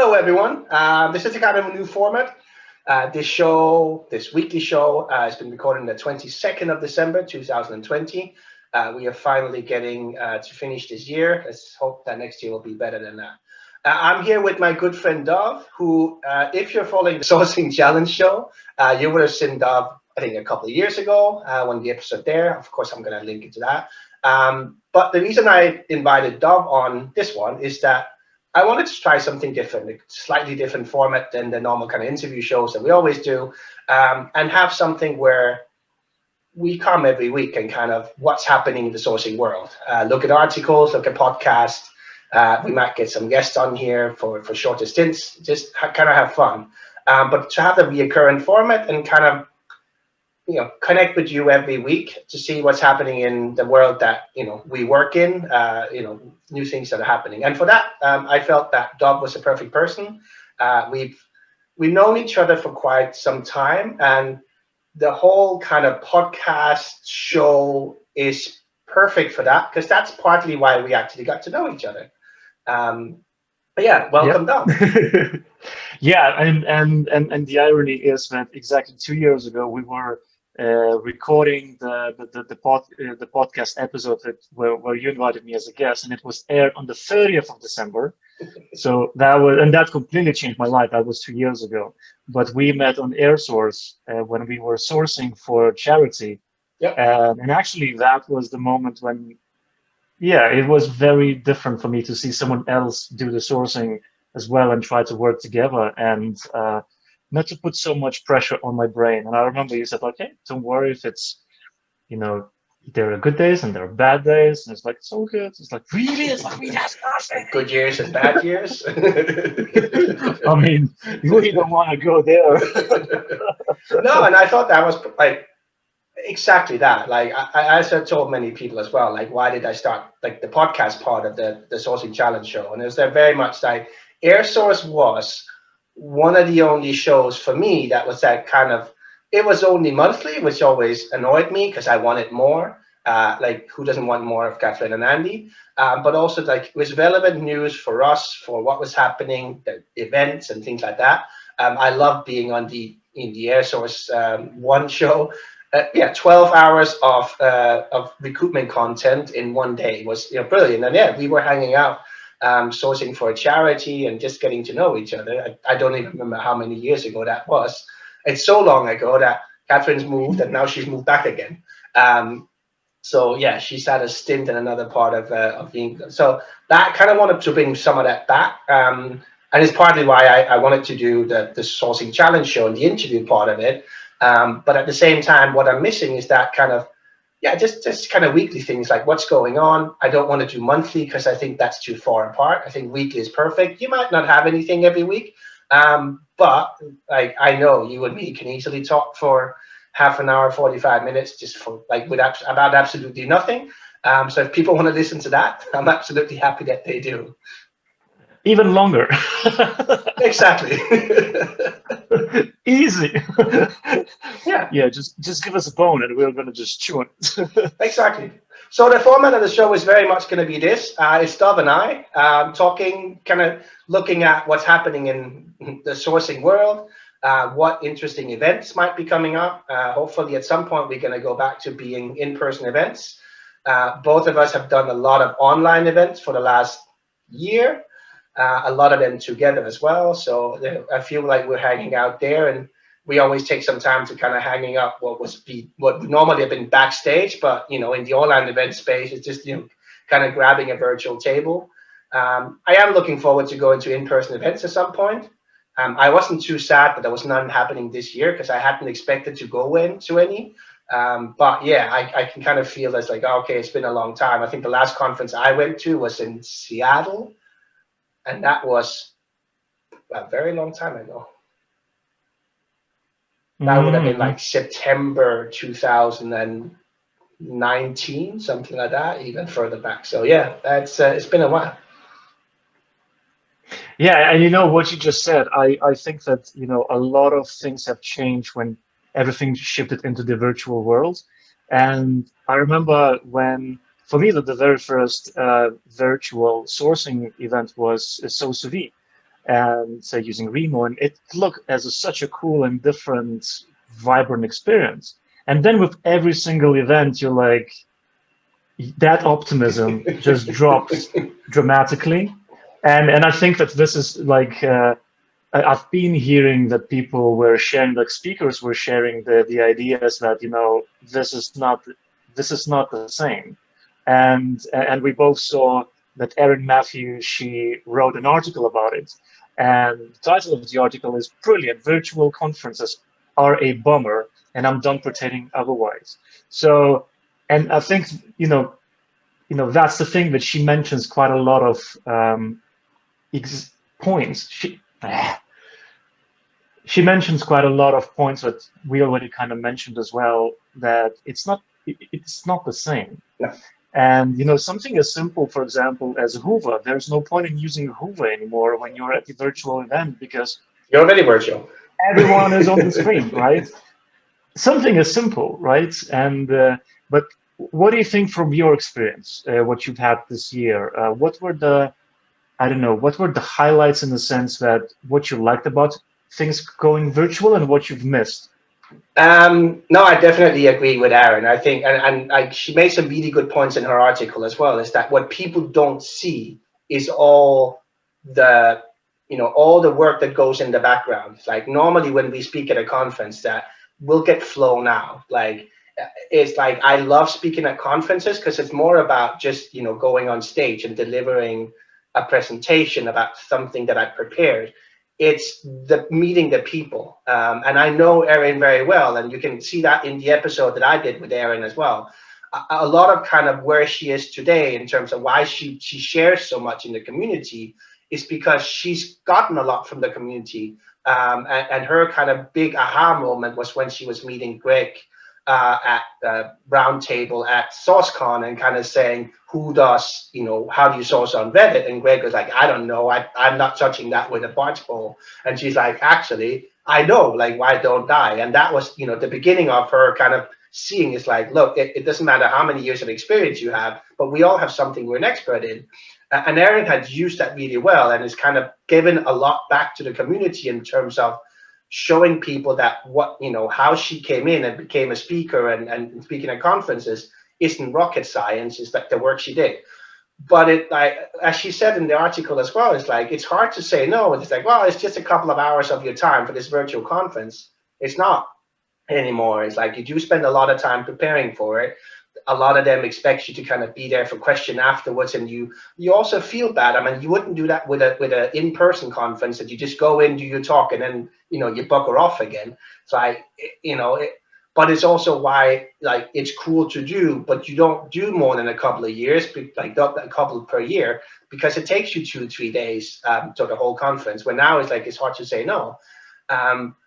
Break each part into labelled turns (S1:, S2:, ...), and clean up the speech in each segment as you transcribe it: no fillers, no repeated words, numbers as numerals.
S1: Hello, everyone. This is a kind of a new format. This weekly show, has been recorded on the 22nd of December, 2020. We are finally getting to finish this year. Let's hope that next year will be better than that. I'm here with my good friend Dov, who, if you're following the Sourcing Challenge show, you would have seen Dov, I think, a couple of years ago when the episode there. Of course, I'm going to link it to that. But the reason I invited Dov on this one is that I wanted to try something different, a slightly different format than the normal kind of interview shows that we always do, and have something where we come every week and kind of what's happening in the sourcing world. Look at articles, look at podcasts. We might get some guests on here for shorter stints, just kind of have fun. But to have the recurrent format and kind of connect with you every week to see what's happening in the world that we work in, new things that are happening. And for that, I felt that Dov was a perfect person. We've known each other for quite some time, and the whole kind of podcast show is perfect for that, because that's partly why we actually got to know each other. But yeah, welcome, Dov.
S2: Yeah, and the irony is that exactly 2 years ago we were recording the podcast episode where you invited me as a guest, and it was aired on the 30th of December. So that completely changed my life. That was 2 years ago. But we met on AirSource when we were sourcing for charity.
S1: Yep.
S2: And actually that was the moment when, it was very different for me to see someone else do the sourcing as well and try to work together, and not to put so much pressure on my brain. And I remember you said, okay, don't worry if it's, there are good days and there are bad days. And it's like, it's all good. It's like, really? It's like, we have nothing.
S1: Good years and bad years.
S2: I mean, you really don't want to go there.
S1: No, and I thought that was like exactly that. Like I as I told many people as well, like, why did I start like the podcast part of the Sourcing Challenge show? And it was there very much like AirSource was one of the only shows for me that was that kind of, it was only monthly, which always annoyed me because I wanted more. Like, who doesn't want more of Catherine and Andy? But also, like, it was relevant news for us, for what was happening, the events and things like that. I love being in the AirSource one show. 12 hours of recruitment content in one day was brilliant. And we were hanging out, sourcing for a charity and just getting to know each other. I don't even remember how many years ago that was. It's so long ago that Catherine's moved and now she's moved back again. So yeah, she's had a stint in another part of England. So that kind of wanted to bring some of that back. And it's partly why I wanted to do the Sourcing Challenge show and the interview part of it. But at the same time, what I'm missing is that kind of, just kind of weekly things, like what's going on. I don't want to do monthly because I think that's too far apart. I think weekly is perfect. You might not have anything every week, but like, I know you and me can easily talk for half an hour, 45 minutes, just for like about absolutely nothing. So if people want to listen to that, I'm absolutely happy that they do.
S2: Even longer.
S1: Exactly.
S2: Easy.
S1: Yeah.
S2: Just give us a bone and we're going to just chew on it.
S1: Exactly. So the format of the show is very much going to be this. It's Dov and I talking, kind of looking at what's happening in the sourcing world, what interesting events might be coming up. Hopefully at some point we're going to go back to being in-person events. Both of us have done a lot of online events for the last year. A lot of them together as well. So I feel like we're hanging out there, and we always take some time to kind of hanging up what would normally have been backstage, but in the online event space, it's just kind of grabbing a virtual table. I am looking forward to going to in-person events at some point. I wasn't too sad that there was none happening this year because I hadn't expected to go into any. But yeah, I can kind of feel it's like, okay, it's been a long time. I think the last conference I went to was in Seattle. And that was a very long time ago. That would have been like September 2019, something like that, even further back. So yeah, that's it's been a while.
S2: Yeah, and what you just said, I think that a lot of things have changed when everything shifted into the virtual world. And I remember when, for me, the very first virtual sourcing event was SoSuV. and say using Remo, and it looked as such a cool and different, vibrant experience. And then with every single event, you're like, that optimism just drops dramatically. And I think that this is like I've been hearing that people were sharing, like speakers were sharing the ideas that this is not the same, and we both saw that Erin Matthews, she wrote an article about it, and the title of the article is brilliant: "Virtual conferences are a bummer, and I'm done pretending otherwise." So, and I think that's the thing that she mentions quite a lot of points. She mentions quite a lot of points that we already kind of mentioned as well, that it's not the same.
S1: No.
S2: And something as simple, for example, as Hoover, there's no point in using Hoover anymore when you're at the virtual event because
S1: you're already virtual.
S2: Everyone is on the screen, right? Something as simple, right? And but what do you think from your experience, what you've had this year? What were the I don't know, what were the highlights in the sense that what you liked about things going virtual and what you've missed?
S1: No, I definitely agree with Aaron. I think, and she made some really good points in her article as well, is that what people don't see is all the, all the work that goes in the background. Like normally when we speak at a conference, that we'll get flown out. Like, it's like, I love speaking at conferences because it's more about just, going on stage and delivering a presentation about something that I prepared. It's the meeting the people, and I know Erin very well, and you can see that in the episode that I did with Erin as well. A lot of kind of where she is today in terms of why she shares so much in the community is because she's gotten a lot from the community, and her kind of big aha moment was when she was meeting Greg at the round table at SourceCon and kind of saying, how do you source on Reddit? And Greg was like, I don't know. I'm not touching that with a barge pole. And she's like, actually, I know, like, why don't I? And that was, the beginning of her kind of seeing is like, look, it doesn't matter how many years of experience you have, but we all have something we're an expert in. And Erin had used that really well and has kind of given a lot back to the community in terms of showing people that how she came in and became a speaker and speaking at conferences isn't rocket science. It's like the work she did. But it, like, as she said in the article as well, it's like, it's hard to say no. It's like, well, it's just a couple of hours of your time for this virtual conference. It's not anymore. It's like, you do spend a lot of time preparing for it. A lot of them expect you to kind of be there for question afterwards, and you also feel bad. I mean, you wouldn't do that with a in-person conference that you just go in, do your talk, and then you bugger off again. It's like, but it's also why, like, it's cool to do, but you don't do more than a couple of years, like a couple per year, because it takes you 2-3 days to the whole conference. When now it's like, it's hard to say no.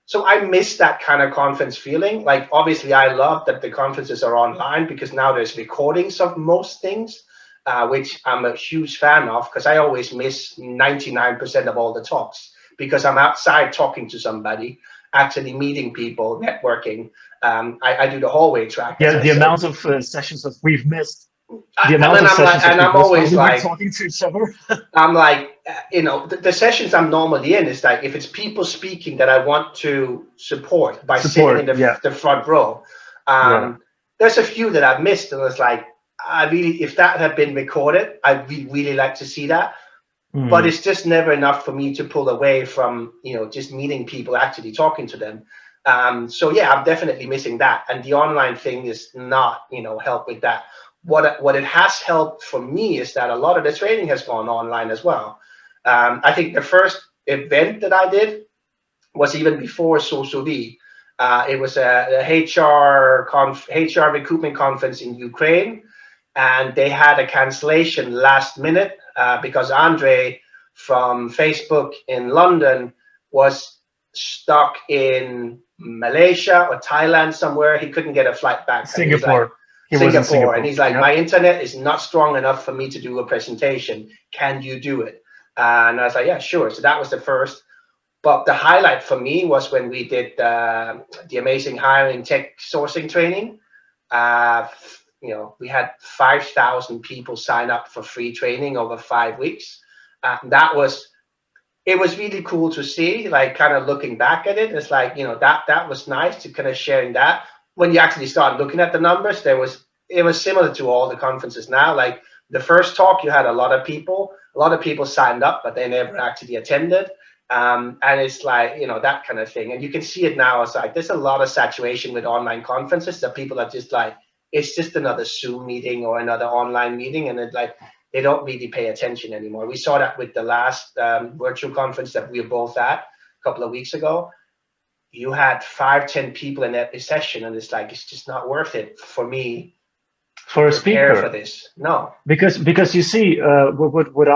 S1: So I miss that kind of conference feeling. Like, obviously, I love that the conferences are online because now there's recordings of most things, which I'm a huge fan of, because I always miss 99% of all the talks because I'm outside talking to somebody, actually meeting people, networking. I do the hallway track.
S2: Yeah, the amount of sessions that we've missed.
S1: I'm always like
S2: talking to each other.
S1: I'm like, the sessions I'm normally in is like, if it's people speaking that I want to support by sitting in the front row. There's a few that I've missed, and it's like, if that had been recorded, I'd really like to see that. But it's just never enough for me to pull away from, just meeting people, actually talking to them. So yeah, I'm definitely missing that. And the online thing is not, help with that. What it has helped for me is that a lot of the training has gone online as well. I think the first event that I did was even before SoSoV. It was a HR recruitment conference in Ukraine, and they had a cancellation last minute because Andre from Facebook in London was stuck in Malaysia or Thailand somewhere. He couldn't get a flight back.
S2: Singapore.
S1: Singapore, and he's like, my internet is not strong enough for me to do a presentation. Can you do it? And I was like, yeah, sure. So that was the first. But the highlight for me was when we did the amazing hiring tech sourcing training. We had 5,000 people sign up for free training over 5 weeks. it was really cool to see, like kind of looking back at it. It's like, that was nice to kind of sharing that. When you actually start looking at the numbers, it was similar to all the conferences now. Like the first talk, you had a lot of people signed up, but they never actually attended. And it's like, that kind of thing. And you can see it now. It's like, there's a lot of saturation with online conferences that people are just like, it's just another Zoom meeting or another online meeting. And it's like, they don't really pay attention anymore. We saw that with the last virtual conference that we were both at a couple of weeks ago. You had 5-10 people in every session, and it's like, it's just not worth it for me
S2: for a speaker
S1: for this. No,
S2: because you see, what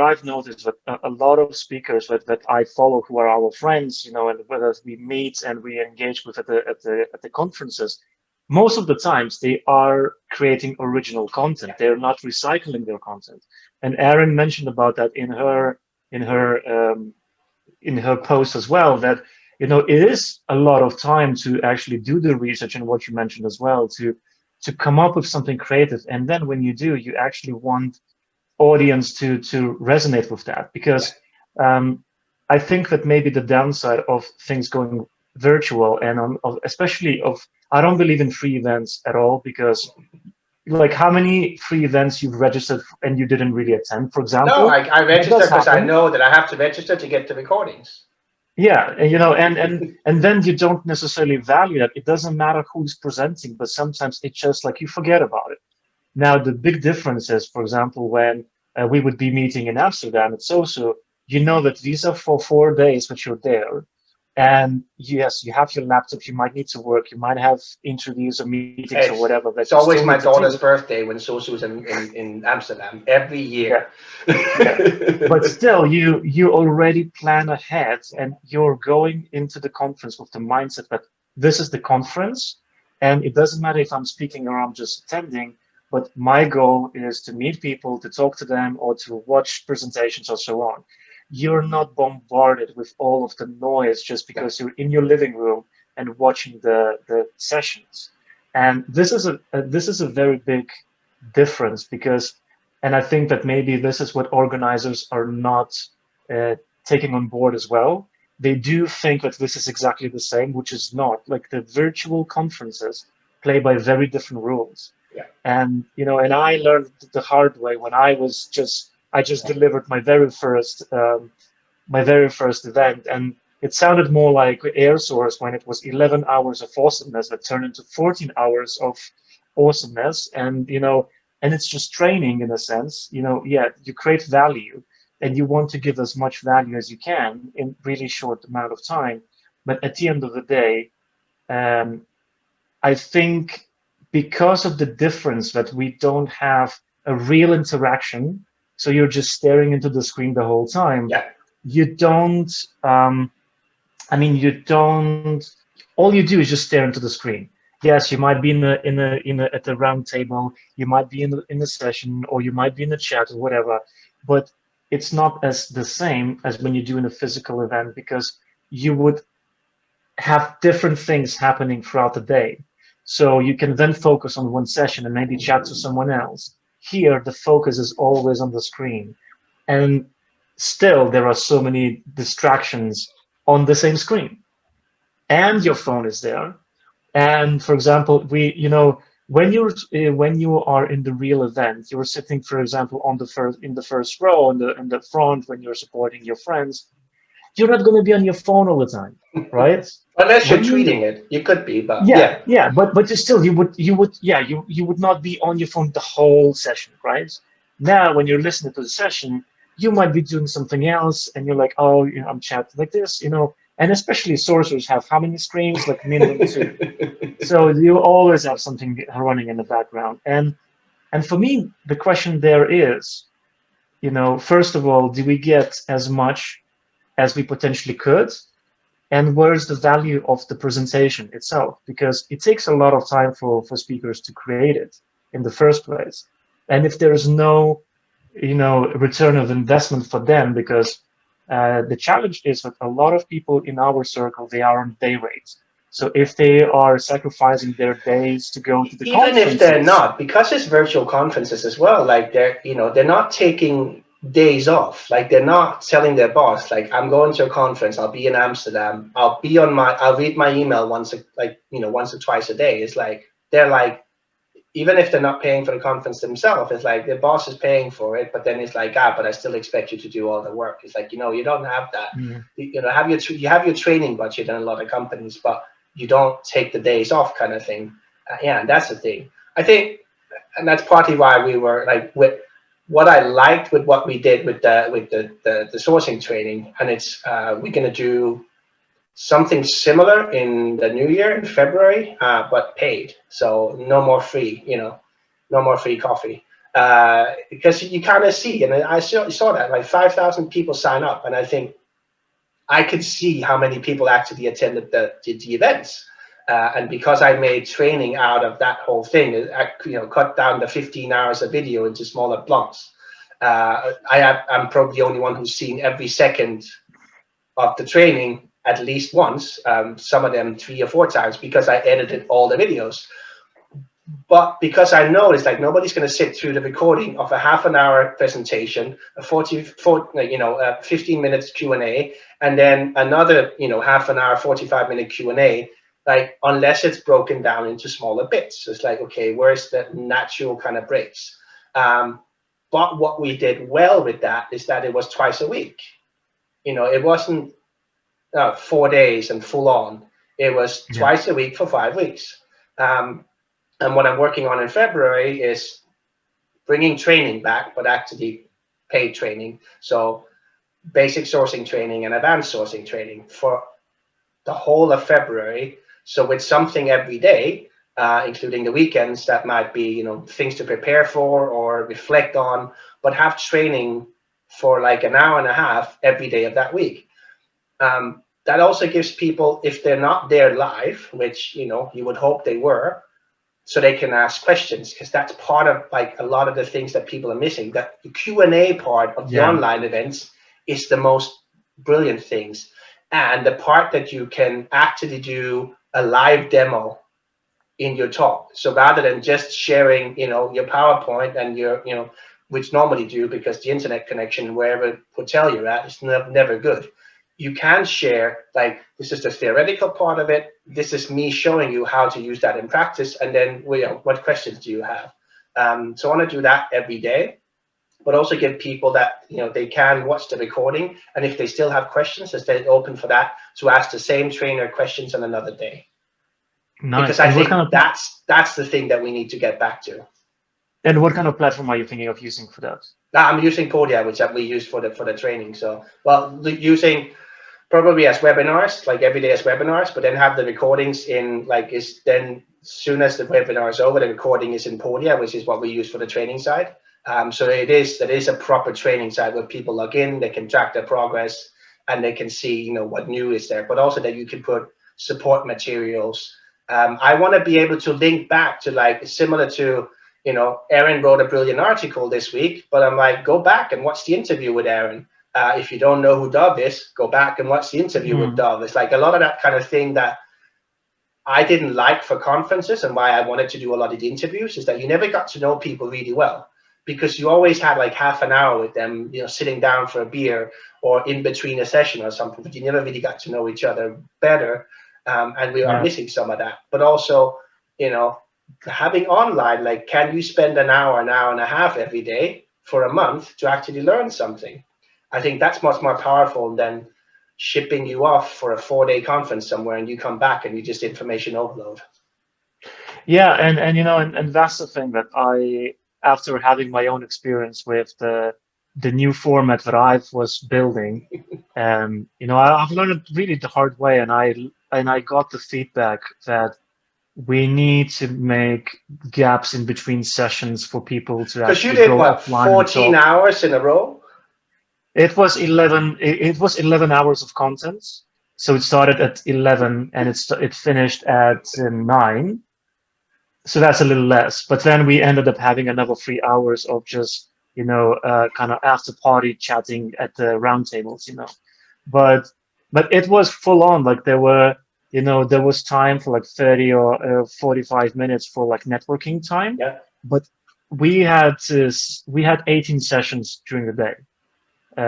S2: I've noticed that a lot of speakers that I follow who are our friends, and whether we meet and we engage with at the conferences, most of the times they are creating original content. They're not recycling their content. And Erin mentioned about that in her post as well, that it is a lot of time to actually do the research, and what you mentioned as well, to come up with something creative. And then when you do, you actually want audience to resonate with that, because I think that maybe the downside of things going virtual and especially I don't believe in free events at all, because like how many free events you've registered and you didn't really attend, for example?
S1: No, I register because I know that I have to register to get the recordings.
S2: Yeah, and then you don't necessarily value that. It doesn't matter who's presenting, but sometimes it's just like you forget about it. Now, the big difference is, for example, when we would be meeting in Amsterdam at SOSU, that these are for 4 days that you're there. And yes, you have your laptop, you might need to work, you might have interviews or meetings or whatever.
S1: It's always my daughter's birthday when SOSU is in Amsterdam every year.
S2: Yeah. But still, you already plan ahead, and you're going into the conference with the mindset that this is the conference, and it doesn't matter if I'm speaking or I'm just attending, but my goal is to meet people, to talk to them, or to watch presentations or so on. You're not bombarded with all of the noise just because you're in your living room and watching the sessions. And this is a very big difference, because, and I think that maybe this is what organizers are not taking on board as well. They do think that this is exactly the same, which is not. Like, the virtual conferences play by very different rules.
S1: Yeah.
S2: And and I learned the hard way when I just delivered my very first event, and it sounded more like air source when it was 11 hours of awesomeness that turned into 14 hours of awesomeness. And and it's just training in a sense. Yeah, you create value and you want to give as much value as you can in really short amount of time, but at the end of the day, I think because of the difference that we don't have a real interaction, so you're just staring into the screen the whole time.
S1: Yeah.
S2: You don't. You don't. All you do is just stare into the screen. Yes, you might be at the round table. You might be in the session, or you might be in the chat or whatever. But it's not as the same as when you do in a physical event, because you would have different things happening throughout the day. So you can then focus on one session and maybe chat to someone else. Here, the focus is always on the screen. And still, there are so many distractions on the same screen. And your phone is there. And for example, when you are in the real event, you're sitting, for example, in the first row, in the front, when you're supporting your friends. You're not going to be on your phone all the time, right?
S1: Unless you're tweeting it, you could be, but
S2: yeah. But you would not be on your phone the whole session, right? Now, when you're listening to the session, you might be doing something else, and you're like, oh, I'm chatting like this, And especially sorcerers have how many screens? Like minimum 2. So you always have something running in the background. And for me, the question there is, first of all, do we get as much as we potentially could? And where's the value of the presentation itself? Because it takes a lot of time for speakers to create it in the first place. And if there is no, return of investment for them, because the challenge is that a lot of people in our circle, they are on day rates. So if they are sacrificing their days to go to the
S1: conferences, even if they're not, because it's virtual conferences as well, like they're not taking days off. Like they're not telling their boss, like, I'm going to a conference, I'll be in Amsterdam, I'll read my email once or twice a day. It's like they're like, even if they're not paying for the conference themselves, it's like their boss is paying for it, but then it's like, but I still expect you to do all the work. It's like, you don't have that. You have your training budget in a lot of companies, but you don't take the days off, kind of thing. And that's the thing. I think, and that's partly why we were like, with what I liked with what we did with the sourcing training, and it's we're gonna do something similar in the new year in February, but paid. So no more free, no more free coffee. Because you kind of see, and I saw that like 5,000 people sign up, and I think I could see how many people actually attended the events. And because I made training out of that whole thing, I cut down the 15 hours of video into smaller blocks. I'm probably the only one who's seen every second of the training at least once, some of them 3 or 4 times, because I edited all the videos. But because I know it's like nobody's going to sit through the recording of a half an hour presentation, a 15 minutes Q&A, and then another, half an hour, 45-minute Q&A, like, unless it's broken down into smaller bits. So it's like, okay, where's the natural kind of breaks? But what we did well with that is that it was twice a week. It wasn't 4 days and full on. It was twice a week for 5 weeks. And what I'm working on in February is bringing training back, but actually paid training. So basic sourcing training and advanced sourcing training for the whole of February. So with something every day, including the weekends, that might be, things to prepare for or reflect on, but have training for like an hour and a half every day of that week. That also gives people, if they're not there live, which, you would hope they were, so they can ask questions, because that's part of like a lot of the things that people are missing. That the Q&A part of the online events is the most brilliant things. And the part that you can actually do a live demo in your talk. So rather than just sharing, your PowerPoint and your, which normally do, because the internet connection, wherever hotel you're at, is never good. You can share, like, this is the theoretical part of it. This is me showing you how to use that in practice. And then, what questions do you have? So I want to do that every day, but also give people that, they can watch the recording. And if they still have questions, they stay open for that, to ask the same trainer questions on another day.
S2: Nice.
S1: Because I think that's the thing that we need to get back to.
S2: And what kind of platform are you thinking of using for that?
S1: I'm using Podia, which we use for the training. So, using probably as webinars, like every day as webinars, but then have the recordings in, like, is then as soon as the webinar is over, the recording is in Podia, which is what we use for the training side. So that is a proper training side where people log in, they can track their progress, and they can see, what new is there, but also that you can put support materials. I want to be able to link back to, like, similar to, Aaron wrote a brilliant article this week, but I'm like, go back and watch the interview with Aaron. If you don't know who Dove is, go back and watch the interview with Dove. It's like a lot of that kind of thing that I didn't like for conferences, and why I wanted to do a lot of the interviews, is that you never got to know people really well, because you always had like half an hour with them, sitting down for a beer or in between a session or something, but you never really got to know each other better. And we are missing some of that. But also, having online, like, can you spend an hour and a half every day for a month to actually learn something? I think that's much more powerful than shipping you off for a 4-day conference somewhere and you come back and you just information overload.
S2: Yeah, and that's the thing that after having my own experience with the new format that I was building, I've learned it really the hard way, and I got the feedback that we need to make gaps in between sessions for people to actually go offline.
S1: 14 hours in a row?
S2: It was 11. It was 11 hours of content. So it started at 11 and it finished at 9. So that's a little less. But then we ended up having another 3 hours of just kind of after party chatting at the round tables. But it was full on. Like there was time for like 30 or 45 minutes for like networking time.
S1: Yeah.
S2: But we had 18 sessions during the day.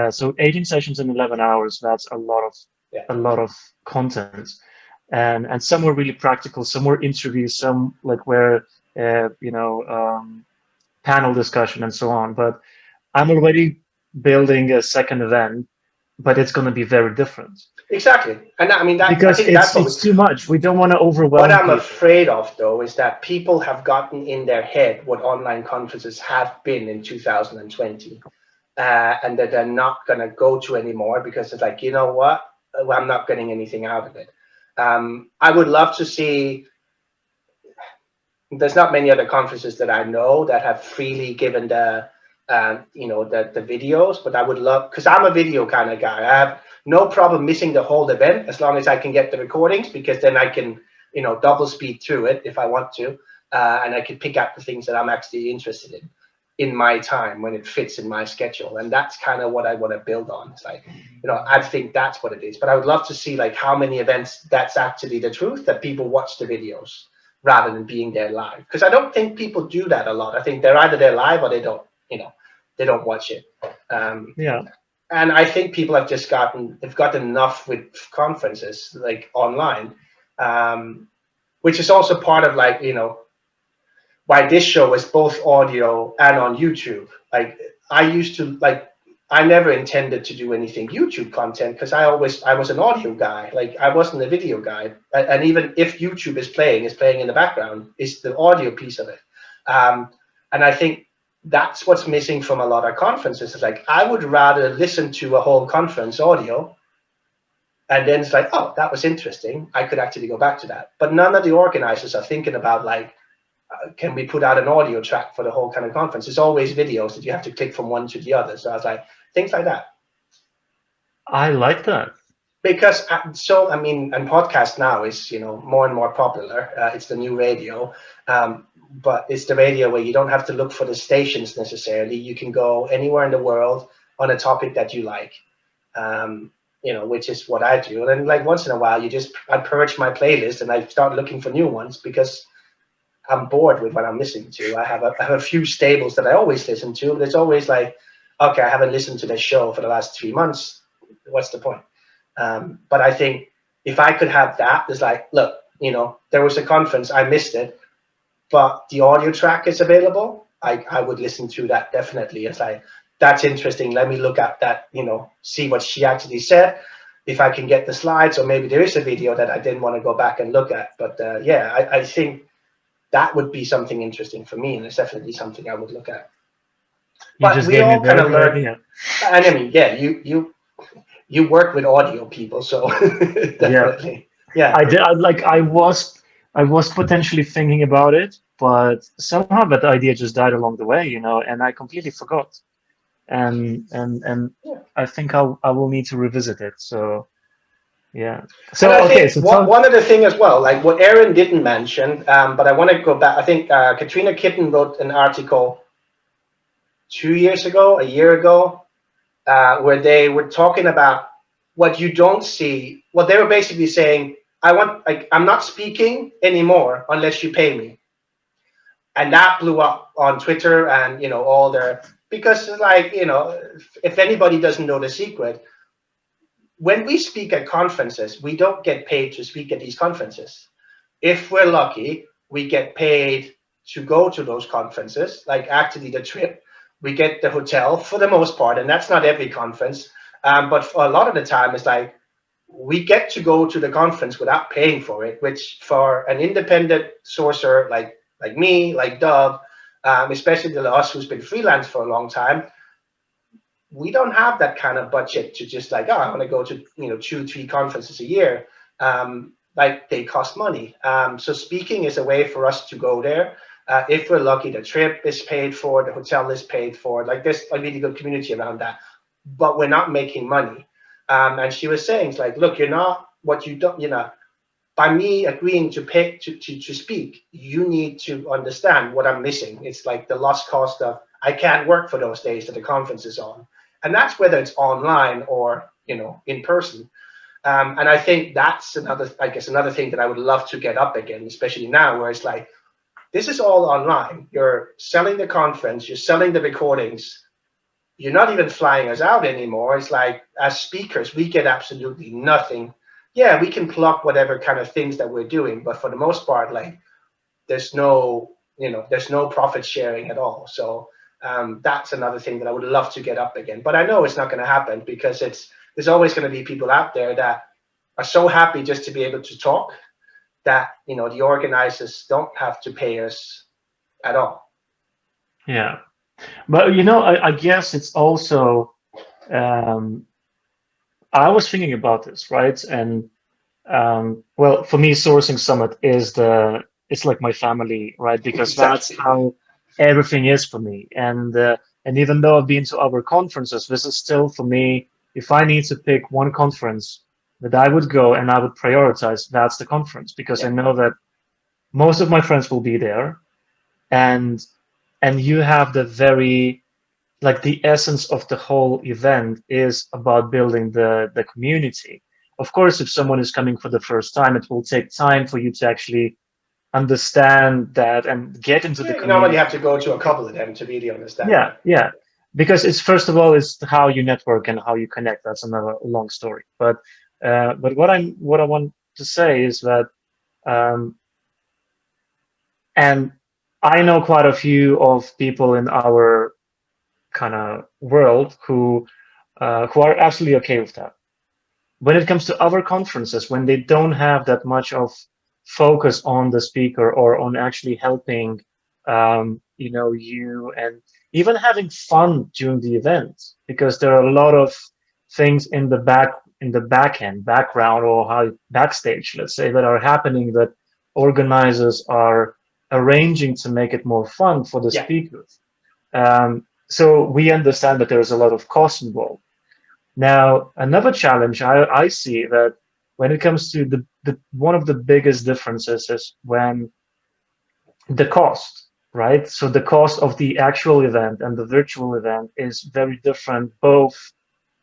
S2: So 18 sessions in 11 hours, that's
S1: Yeah.
S2: a lot of content. And some were really practical, some were interviews, some like where, panel discussion and so on. But I'm already building a second event, but it's going to be very different
S1: Exactly. And I mean, that I
S2: because
S1: think that's
S2: it's too much. We don't want to
S1: what
S2: overwhelm
S1: I'm
S2: people.
S1: afraid of, though, is that people have gotten in their head what online conferences have been in 2020, and that they're not going to go to anymore because it's like, you know what? Well, I'm not getting anything out of it. I would love to see. There's not many other conferences that I know that have freely given the videos, but I would love, because I'm a video kind of guy. I have no problem missing the whole event as long as I can get the recordings, because then I can double speed through it if I want to, and I can pick out the things that I'm actually interested in my time when it fits in my schedule. And that's kind of what I want to build on. It's like, I think that's what it is, but I would love to see like how many events that's actually the truth, that people watch the videos rather than being there live, because I don't think people do that a lot. I think they're either there live or they don't watch it.
S2: Yeah.
S1: And I think people have just gotten enough with conferences like online, which is also part of like why this show is both audio and on YouTube. Like I never intended to do anything YouTube content, because I was an audio guy. Like I wasn't a video guy. And even if YouTube is playing in the background, it's the audio piece of it. And I think that's what's missing from a lot of conferences. It's like, I would rather listen to a whole conference audio, and then it's like, oh, that was interesting, I could actually go back to that. But none of the organizers are thinking about like, can we put out an audio track for the whole kind of conference? It's always videos that you have to click from one to the other. So I was like, things like that.
S2: I like that.
S1: Because and podcast now is more and more popular. It's the new radio, but it's the radio where you don't have to look for the stations necessarily. You can go anywhere in the world on a topic that you like, which is what I do. And then like once in a while, I purge my playlist and I start looking for new ones, because I'm bored with what I'm listening to. I have a few staples that I always listen to, but it's always like, okay, I haven't listened to this show for the last 3 months. What's the point? But I think if I could have that, it's like, look, there was a conference, I missed it, but the audio track is available. I would listen to that definitely. It's like, that's interesting. Let me look at that, see what she actually said. If I can get the slides, or maybe there is a video that I didn't want to go back and look at. But I think that would be something interesting for me, and it's definitely something I would look at. But we all kind of learn. And I mean, yeah, you work with audio people, so definitely. Yeah.
S2: I did. I was potentially thinking about it, but somehow that idea just died along the way, and I completely forgot. And I think I will need to revisit it. So yeah. So
S1: and I
S2: okay.
S1: think
S2: So
S1: one other thing as well, like what Aaron didn't mention, but I want to go back. I think Katrina Kitten wrote an article 2 years ago, a year ago, where they were talking about what you don't see. Well, they were basically saying, I'm not speaking anymore unless you pay me. And that blew up on Twitter and, all their, because like, if anybody doesn't know the secret, when we speak at conferences, we don't get paid to speak at these conferences. If we're lucky, we get paid to go to those conferences, like actually the trip. We get the hotel for the most part, and that's not every conference. But for a lot of the time, it's like we get to go to the conference without paying for it, which for an independent sourcer like me, like Dove, especially the us who's been freelance for a long time, we don't have that kind of budget to just like, I want to go to 2-3 conferences a year. Like they cost money. So speaking is a way for us to go there. If we're lucky, the trip is paid for, the hotel is paid for. Like there's a really good community around that, but we're not making money. And she was saying, it's like, look, you're not what you don't, by me agreeing to pay to speak, you need to understand what I'm missing. It's like the lost cost of I can't work for those days that the conference is on. And that's whether it's online or, in person. And I think that's another thing that I would love to get up again, especially now where it's like, this is all online. You're selling the conference, you're selling the recordings. you're not even flying us out anymore. It's like, as speakers, we get absolutely nothing. Yeah, we can plug whatever kind of things that we're doing, but for the most part, like, there's no, there's no profit sharing at all. So that's another thing that I would love to get up again. But I know it's not going to happen, because there's always going to be people out there that are so happy just to be able to talk, that the organizers don't have to pay us at all.
S2: Yeah. But I guess it's also, um, I was thinking about this, right? And well, for me, Sourcing Summit it's like my family, right? Because that's
S1: Exactly.
S2: how everything is for me. And even though I've been to other conferences, this is still for me. If I need to pick one conference that I would go and I would prioritize, that's the conference, because I
S1: Yeah.
S2: know that most of my friends will be there, and you have the very, like, the essence of the whole event is about building the community. Of course, if someone is coming for the first time, it will take time for you to actually understand that and get into the
S1: Yeah, you normally have to
S2: community.
S1: go to a couple of them to really understand
S2: Yeah,
S1: that.
S2: yeah. Because it's, first of all, it's how you network and how you connect. That's another long story. But what I want to say is that, um, and I know quite a few of people in our kind of world who are absolutely okay with that. When it comes to other conferences, when they don't have that much of focus on the speaker or on actually helping, you, and even having fun during the event, because there are a lot of things in the back end, background, or how backstage, let's say, that are happening, that organizers are arranging to make it more fun for the
S1: Yeah.
S2: speakers. So we understand that there's a lot of cost involved. Now, another challenge I see, that when it comes to the one of the biggest differences is when the cost, right? So the cost of the actual event and the virtual event is very different, both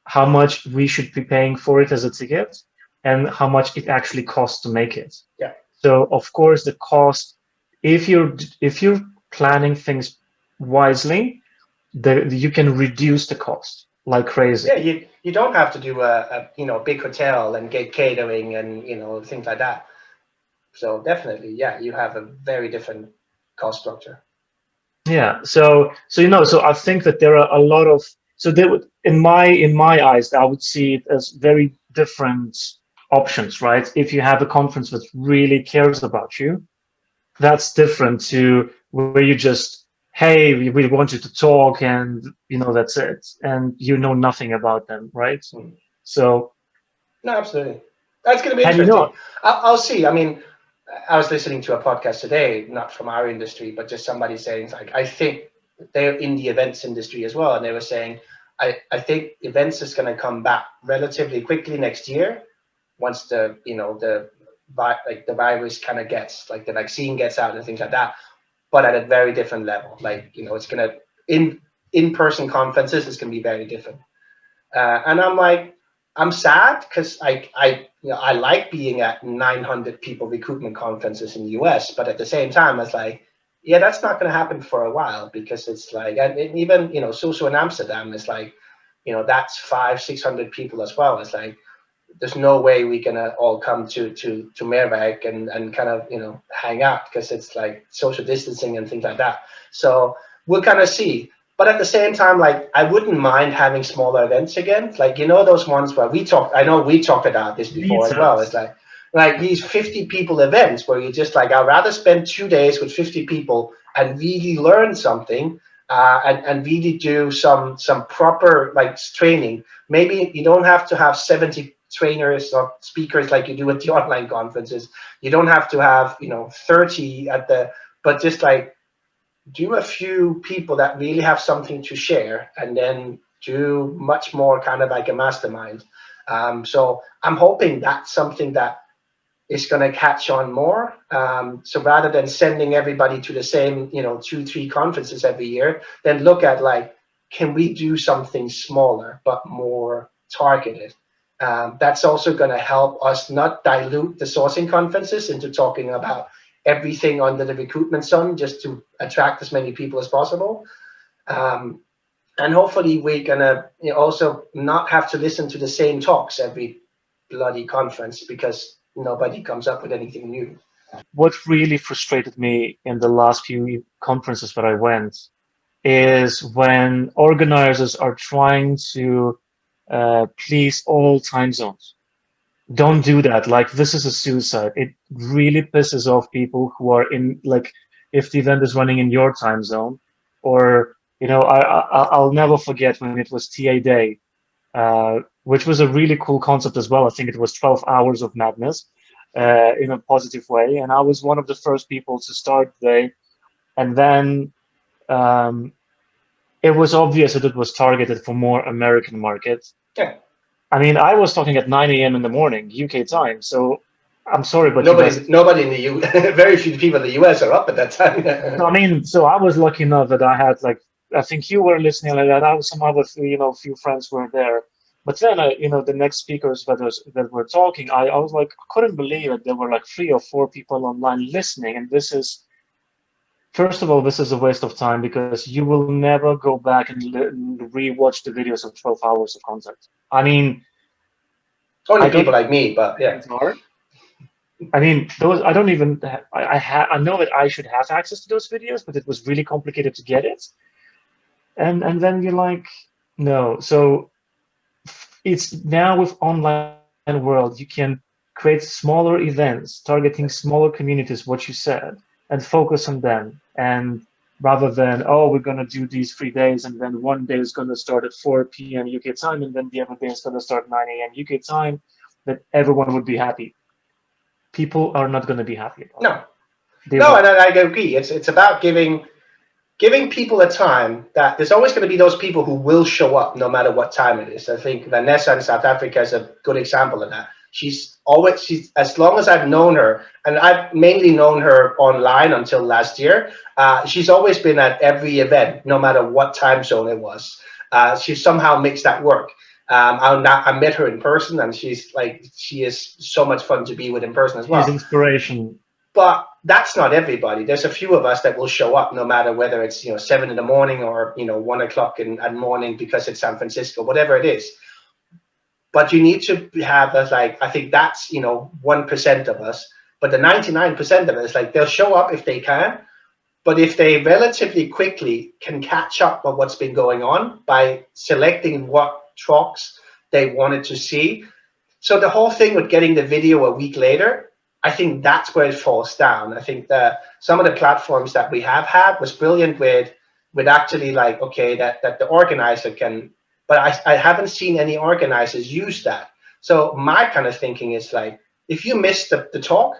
S2: how much we should be paying for it as a ticket and how much it actually costs to make it.
S1: Yeah.
S2: So of course the cost, if you're planning things wisely, you can reduce the cost like crazy.
S1: Yeah, you don't have to do a big hotel and get catering and things like that. So definitely, yeah, you have a very different cost structure.
S2: Yeah. So I think that there are a lot of, so there would, in my eyes, I would see it as very different options, right? If you have a conference that really cares about you, that's different to where you just, hey, we want you to talk, and that's it, and you know nothing about them, right?
S1: Hmm.
S2: So,
S1: No, absolutely. That's going to be
S2: and
S1: interesting. I'll see. I mean, I was listening to a podcast today, not from our industry, but just somebody saying, like, I think they're in the events industry as well. And they were saying, I think events is going to come back relatively quickly next year, once the virus kind of gets, like, the vaccine gets out and things like that, but at a very different level. Like, it's going to, in-person conferences is going to be very different. And I'm like, I'm sad, because I like being at 900 people recruitment conferences in the US, but at the same time, it's like, yeah, that's not going to happen for a while, because it's like, and even Soso in Amsterdam is like, that's 500-600 people as well. It's like, there's no way we can all come to Merwijk and kind of hang out, because it's like social distancing and things like that. So we'll kind of see. But at the same time, like, I wouldn't mind having smaller events again. Like, those ones where I know we talked about this before as well. It's
S2: meetups.
S1: like these 50 people events where you just like, I'd rather spend 2 days with 50 people and really learn something, and really do some proper, like, training. Maybe you don't have to have 70 trainers or speakers like you do at the online conferences. You don't have to have 30 but just like, do a few people that really have something to share, and then do much more kind of like a mastermind. So I'm hoping that's something that is going to catch on more. So rather than sending everybody to the same 2-3 conferences every year, then look at, like, can we do something smaller but more targeted? That's also going to help us not dilute the sourcing conferences into talking about everything under the recruitment sun, just to attract as many people as possible. Um, And hopefully we're gonna also not have to listen to the same talks every bloody conference because nobody comes up with anything new.
S2: What really frustrated me in the last few conferences that I went is when organizers are trying to please all time zones. Don't do that. Like, this is a suicide. It really pisses off people who are in, like, if the event is running in your time zone, or, I'll never forget when it was TA Day, which was a really cool concept as well. I think it was 12 hours of madness, in a positive way. And I was one of the first people to start the day. And then, um, it was obvious that it was targeted for more American markets.
S1: Yeah.
S2: I mean, I was talking at 9 a.m. in the morning, UK time. So I'm sorry, but you guys.
S1: Nobody in the U. Very few people in the US are up at that time.
S2: So I mean, so I was lucky enough that I had, like, I think you were listening like that. I was some other, few friends were there. But then, the next speakers that were talking, I was like, I couldn't believe it. There were like 3 or 4 people online listening, and this is. First of all, this is a waste of time because you will never go back and rewatch the videos of 12 hours of content. I mean,
S1: Only
S2: I don't
S1: people like me, but yeah.
S2: are. I mean, those I don't even. I know that I should have access to those videos, but it was really complicated to get it. And then you're like, no. So it's now with online world, you can create smaller events targeting smaller communities, what you said, and focus on them. And rather than, oh, we're gonna do these 3 days, and then one day is gonna start at 4 p.m. UK time, and then the other day is gonna start 9 a.m. UK time, that everyone would be happy. People are not going to be happy about
S1: No,
S2: it.
S1: no, and I agree. It's about giving people a time that there's always going to be those people who will show up no matter what time it is. I think Vanessa in South Africa is a good example of that. She's as long as I've known her, and I've mainly known her online until last year. She's always been at every event, no matter what time zone it was. She somehow makes that work. I met her in person, and she is so much fun to be with in person as well.
S2: She's inspiration.
S1: But that's not everybody. There's a few of us that will show up no matter whether it's 7 in the morning or 1 o'clock in the morning because it's San Francisco, whatever it is. But you need to have I think that's 1% of us, but the 99% of us, they'll show up if they can. But if they relatively quickly can catch up on what's been going on by selecting what talks they wanted to see. So the whole thing with getting the video a week later, I think that's where it falls down. I think that some of the platforms that we have had was brilliant with actually that the organizer can, but I haven't seen any organizers use that. So my kind of thinking is if you missed the talk,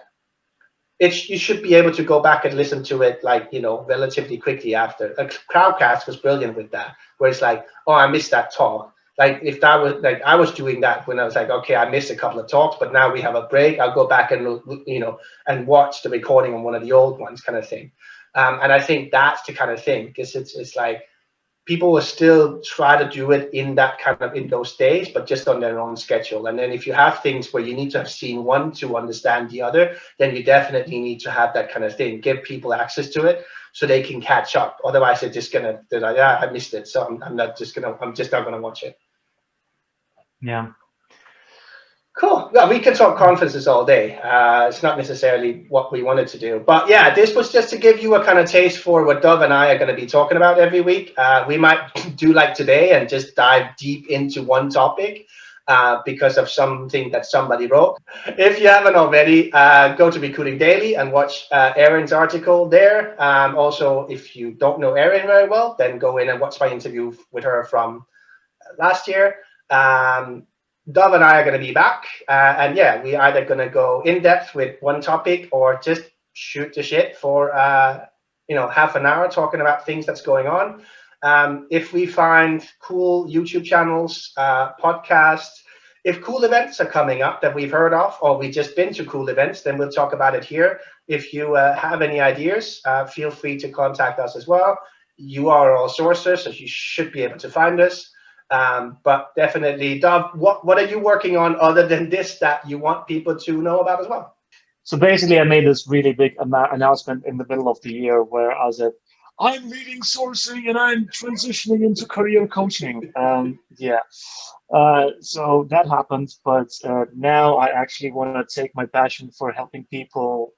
S1: you should be able to go back and listen to it relatively quickly after. Crowdcast was brilliant with that, where it's oh, I missed that talk. If that was I was doing that when I was okay, I missed a couple of talks, but now we have a break. I'll go back and and watch the recording on one of the old ones, kind of thing. And I think that's the kind of thing, because it's people will still try to do it in those days, but just on their own schedule. And then if you have things where you need to have seen one to understand the other, then you definitely need to have that kind of thing. Give people access to it so they can catch up. Otherwise, they're yeah, I missed it, so I'm just not gonna watch it.
S2: Yeah.
S1: Cool. Well, we can talk conferences all day. It's not necessarily what we wanted to do, but yeah, this was just to give you a kind of taste for what Dov and I are going to be talking about every week. We might do like today and just dive deep into one topic because of something that somebody wrote. If you haven't already, go to Recruiting Daily and watch Erin's article there. Also, if you don't know Erin very well, then go in and watch my interview with her from last year. Dov and I are going to be back, and yeah, we either going to go in depth with one topic or just shoot the shit for half an hour talking about things that's going on. If we find cool YouTube channels, podcasts, if cool events are coming up that we've heard of, or we've just been to cool events, then we'll talk about it here. If you have any ideas, feel free to contact us as well. You are all sources, so you should be able to find us. But definitely, Dov, what are you working on other than this that you want people to know about as well?
S2: So basically, I made this really big announcement in the middle of the year where I said, I'm leaving sourcing and I'm transitioning into career coaching. Yeah. So that happened, but now I actually want to take my passion for helping people,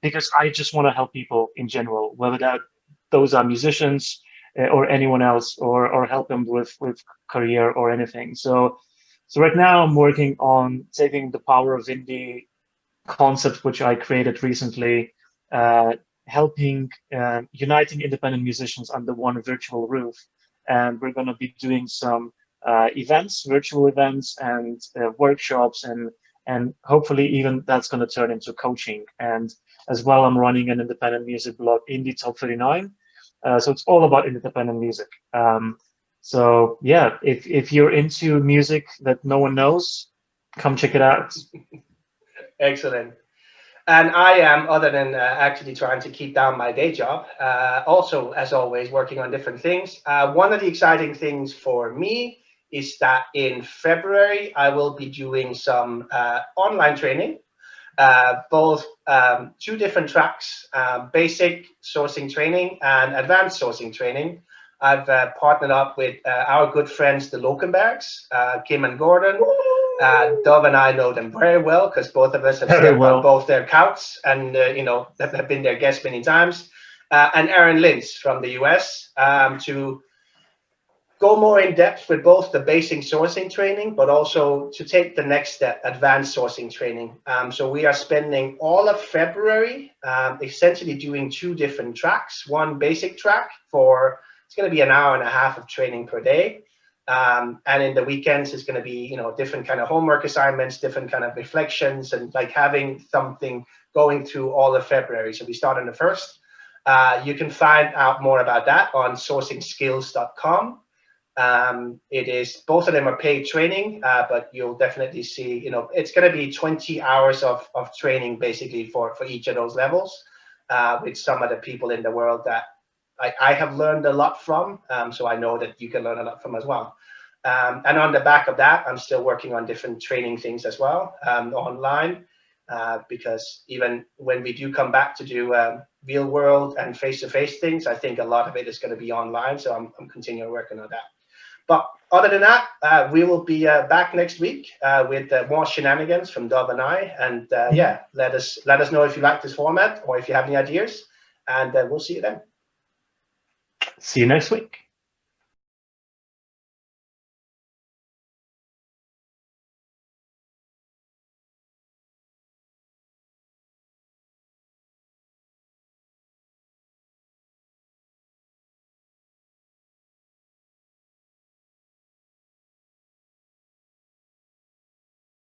S2: because I just want to help people in general, whether those are musicians or anyone else, or help them with career or anything. So right now I'm working on taking the power of indie concept, which I created recently, uh, helping uniting independent musicians under one virtual roof. And we're going to be doing some events, virtual events, and workshops, and hopefully even that's going to turn into coaching. And as well, I'm running an independent music blog, Indie Top 39. So it's all about independent music. So yeah, if you're into music that no one knows, come check it out.
S1: Excellent. And I am, other than actually trying to keep down my day job, also, as always, working on different things. One of the exciting things for me is that in February, I will be doing some online training, both two different tracks, basic sourcing training and advanced sourcing training. I've partnered up with our good friends, the Lokenbergs, Kim and Gordon. Dov and I know them very well because both of us have
S2: Very
S1: stepped on
S2: well.
S1: both their couch and have been their guests many times. And Aaron Lintz from the US, to go more in depth with both the basic sourcing training, but also to take the next step, advanced sourcing training. So we are spending all of February essentially doing two different tracks. One basic track for, it's going to be an hour and a half of training per day. And in the weekends, it's going to be, different kind of homework assignments, different kind of reflections, and like having something going through all of February. So we start on the 1st. You can find out more about that on sourcingskills.com. It is, both of them are paid training, but you'll definitely see, it's going to be 20 hours of training basically for each of those levels, with some of the people in the world that I have learned a lot from. So I know that you can learn a lot from as well. And on the back of that, I'm still working on different training things as well, online, because even when we do come back to do real world and face-to-face things, I think a lot of it is going to be online. So I'm continuing working on that. But other than that, we will be back next week with more shenanigans from Dov and I. And yeah, let us know if you like this format or if you have any ideas. And we'll see you then.
S2: See you next week.